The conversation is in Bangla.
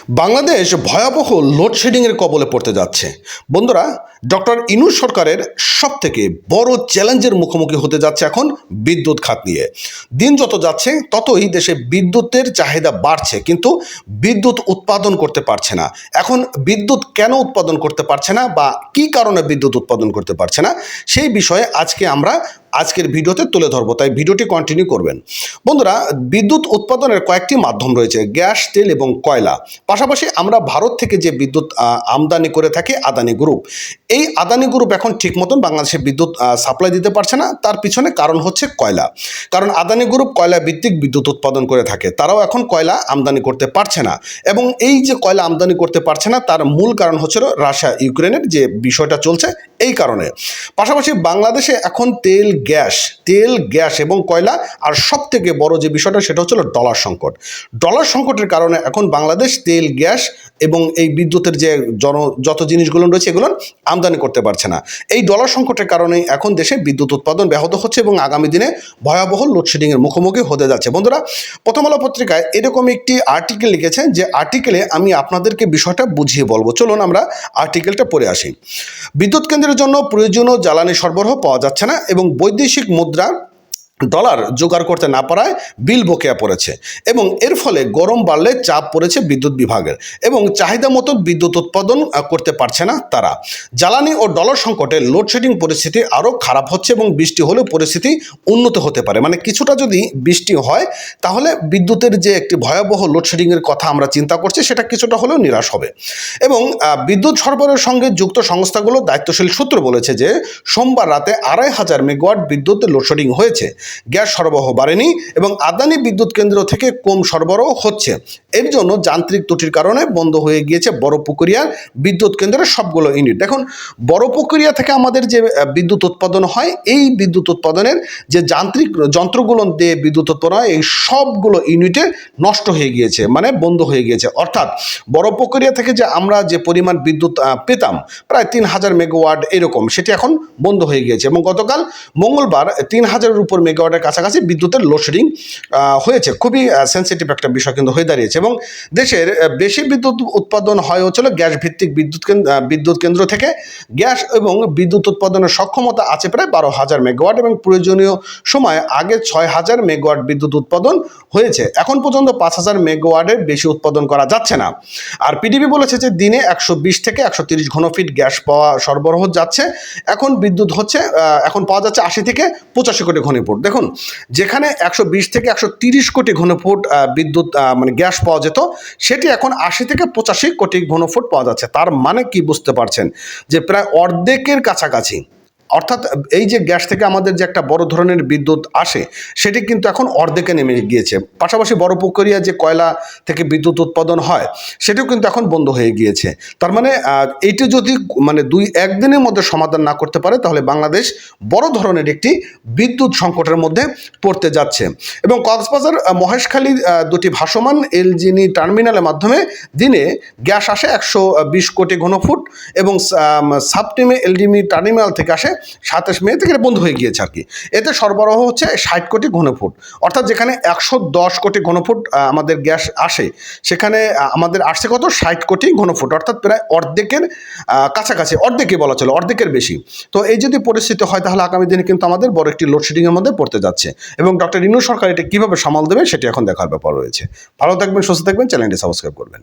বাংলাদেশ ভয়াবহ লোডশেডিংয়ের কবলে পড়তে যাচ্ছে। বন্ধুরা, ডক্টর ইউনূস সরকারের সবথেকে বড় চ্যালেঞ্জের মুখোমুখি হতে যাচ্ছে এখন বিদ্যুৎ খাত নিয়ে। দিন যত যাচ্ছে ততই দেশে বিদ্যুতের চাহিদা বাড়ছে, কিন্তু বিদ্যুৎ উৎপাদন করতে পারছে না। এখন বিদ্যুৎ কেন উৎপাদন করতে পারছে না বা কী কারণে বিদ্যুৎ উৎপাদন করতে পারছে না, সেই বিষয়ে আজকের ভিডিওতে তুলে ধরবো, তাই ভিডিওটি কন্টিনিউ করবেন। বন্ধুরা, বিদ্যুৎ উৎপাদনের কয়েকটি মাধ্যম রয়েছে: গ্যাস, তেল এবং কয়লা। পাশাপাশি আমরা ভারত থেকে যে বিদ্যুৎ আমদানি করে থাকি আদানি গ্রুপ, এই আদানি গ্রুপ এখন ঠিক মতন বাংলাদেশে বিদ্যুৎ সাপ্লাই দিতে পারছে না। তার পিছনে কারণ হচ্ছে কয়লা। কারণ আদানি গ্রুপ কয়লা ভিত্তিক বিদ্যুৎ উৎপাদন করে থাকে, তারাও এখন কয়লা আমদানি করতে পারছে না। এবং এই যে কয়লা আমদানি করতে পারছে না, তার মূল কারণ হচ্ছিল রাশিয়া ইউক্রেনের যে বিষয়টা চলছে, এই কারণে। পাশাপাশি বাংলাদেশে এখন তেল, গ্যাস এবং কয়লা, আর সব থেকে বড় যে বিষয়টা সেটা হচ্ছিল ডলার সংকট। ডলার সংকটের কারণে এখন বাংলাদেশ তেল, গ্যাস এবং এই বিদ্যুতের যে যত জিনিসগুলো রয়েছে এগুলো আমদানি করতে পারছে না। এই ডলার সংকটের কারণে এখন দেশে বিদ্যুৎ উৎপাদন ব্যাহত হচ্ছে এবং আগামী দিনে ভয়াবহ লোডশেডিংয়ের মুখোমুখি হতে যাচ্ছে। বন্ধুরা, প্রথম আলো পত্রিকায় এরকম একটি আর্টিকেল লিখেছে, যে আর্টিকেলে আমি আপনাদেরকে বিষয়টা বুঝিয়ে বলবো। চলুন আমরা আর্টিকেলটা পড়ে আসি। বিদ্যুৎ কেন্দ্রের জন্য প্রয়োজনীয় জ্বালানি সরবরাহ পাওয়া যাচ্ছে না এবং বৈদেশিক মুদ্রা ডলার জোগাড় করতে না পারায় বিল বকেয়া পড়েছে এবং এর ফলে গরম বাড়লে চাপ পড়েছে বিদ্যুৎ বিভাগের এবং চাহিদা মতো বিদ্যুৎ উৎপাদন করতে পারছে না তারা। জ্বালানি ও ডলার সংকটে লোডশেডিং পরিস্থিতি আরও খারাপ হচ্ছে এবং বৃষ্টি হলেও পরিস্থিতি উন্নত হতে পারে। মানে কিছুটা যদি বৃষ্টি হয় তাহলে বিদ্যুতের যে একটি ভয়াবহ লোডশেডিংয়ের কথা আমরা চিন্তা করছি, সেটা কিছুটা হলেও নিরাশ হবে। এবং বিদ্যুৎ সরবরাহের সঙ্গে যুক্ত সংস্থাগুলো দায়িত্বশীল সূত্র বলেছে যে সোমবার রাতে ২৫০০ মেগাওয়াট বিদ্যুতের লোডশেডিং হয়েছে। গ্যাস সরবরাহ বাড়েনি এবং আদানি বিদ্যুৎ কেন্দ্র থেকে কম সরবরাহ হচ্ছে। এর জন্য যান্ত্রিক ত্রুটির কারণে বন্ধ হয়ে গিয়েছে বড়পুকুরিয়ার বিদ্যুৎ কেন্দ্রের সবগুলো ইউনিট। দেখুন, বড়পুকুরিয়া থেকে আমাদের যে বিদ্যুৎ উৎপাদন হয়, এই বিদ্যুৎ উৎপাদনের যে যান্ত্রিক যন্ত্রগুলো দিয়ে বিদ্যুৎ উৎপাদন হয়, এই সবগুলো ইউনিটে নষ্ট হয়ে গিয়েছে, মানে বন্ধ হয়ে গিয়েছে। অর্থাৎ বড়পুকুরিয়া থেকে যে আমরা যে পরিমাণ বিদ্যুৎ পেতাম প্রায় ৩০০০ মেগাওয়াট এরকম, সেটি এখন বন্ধ হয়ে গিয়েছে। এবং গতকাল মঙ্গলবার ৩০০০-এর উপর মেগাওয়াটের কাছাকাছি বিদ্যুতের লোডশেডিং হয়েছে। খুবই সেন্সিটিভ একটা বিষয় কিন্তু হয়ে দাঁড়িয়েছে। এবং দেশের বেশি বিদ্যুৎ উৎপাদন হয় হচ্ছিল গ্যাস ভিত্তিক বিদ্যুৎ কেন্দ্র থেকে। গ্যাস এবং বিদ্যুৎ উৎপাদনের সক্ষমতা আছে প্রায় ১২,০০০ মেগাওয়াট এবং প্রয়োজনীয় সময় আগে ৬,০০০ মেগাওয়াট বিদ্যুৎ উৎপাদন হয়েছে। এখন পর্যন্ত ৫,০০০ মেগাওয়াটের বেশি উৎপাদন করা যাচ্ছে না। আর পিডিবি বলেছে যে দিনে ১২০ থেকে ১৩০ ঘনফিট গ্যাস সরবরাহ যাচ্ছে। এখন বিদ্যুৎ এখন পাওয়া যাচ্ছে ৮০ থেকে ৮৫ কোটি ঘনফুট। দেখুন, যেখানে ১২০ থেকে ১৩০ কোটি ঘনফুট বিদ্যুৎ মানে গ্যাস পাওয়া যেত, সেটি এখন ৮০ থেকে ৮৫ কোটি ঘনফুট পাওয়া যাচ্ছে। তার মানে কি বুঝতে পারছেন, যে প্রায় অর্ধেকের কাছাকাছি। অর্থাৎ এই যে গ্যাস থেকে আমাদের যে একটা বড় ধরনের বিদ্যুৎ আসে, সেটি কিন্তু এখন অর্ধেকে নেমে গিয়েছে। পাশাপাশি বড়পুকুরিয়া যে কয়লা থেকে বিদ্যুৎ উৎপাদন হয়, সেটিও কিন্তু এখন বন্ধ হয়ে গিয়েছে। তার মানে এইটি যদি মানে ২-১ দিনের মধ্যে সমাধান না করতে পারে, তাহলে বাংলাদেশ বড় ধরনের একটি বিদ্যুৎ সংকটের মধ্যে পড়তে যাচ্ছে। এবং কক্সবাজার মহেশখালী দুটি ভাসমান এলজিনি টার্মিনালের মাধ্যমে দিনে গ্যাস আসে ১২০ কোটি ঘনফুট এবং সাবটিমে এলডিমি টার্মিনাল থেকে আসে ২৭ মে থেকে বন্ধ হয়ে গিয়েছে আর কি। এতে সরবরাহ হচ্ছে ৬০ কোটি ঘনফুট। অর্থাৎ যেখানে ১১০ কোটি ঘনফুট আমাদের গ্যাস আসে, সেখানে আমাদের আসছে কত? ৬০ কোটি ঘনফুট। অর্থাৎ প্রায় অর্ধেকের কাছাকাছি, অর্ধেকই বলা চলে, অর্ধেকের বেশি। তো এই যদি পরিস্থিতি হয়, তাহলে আগামী দিনে কিন্তু আমাদের বড় একটি লোডশেডিংয়ের মধ্যে পড়তে যাচ্ছে। এবং ডক্টর ইউনূস সরকার এটা কীভাবে সামাল দেবে, সেটি এখন দেখার ব্যাপার রয়েছে। ভালো থাকবেন, সুস্থ থাকবেন, চ্যানেলটি সাবস্ক্রাইব করবেন।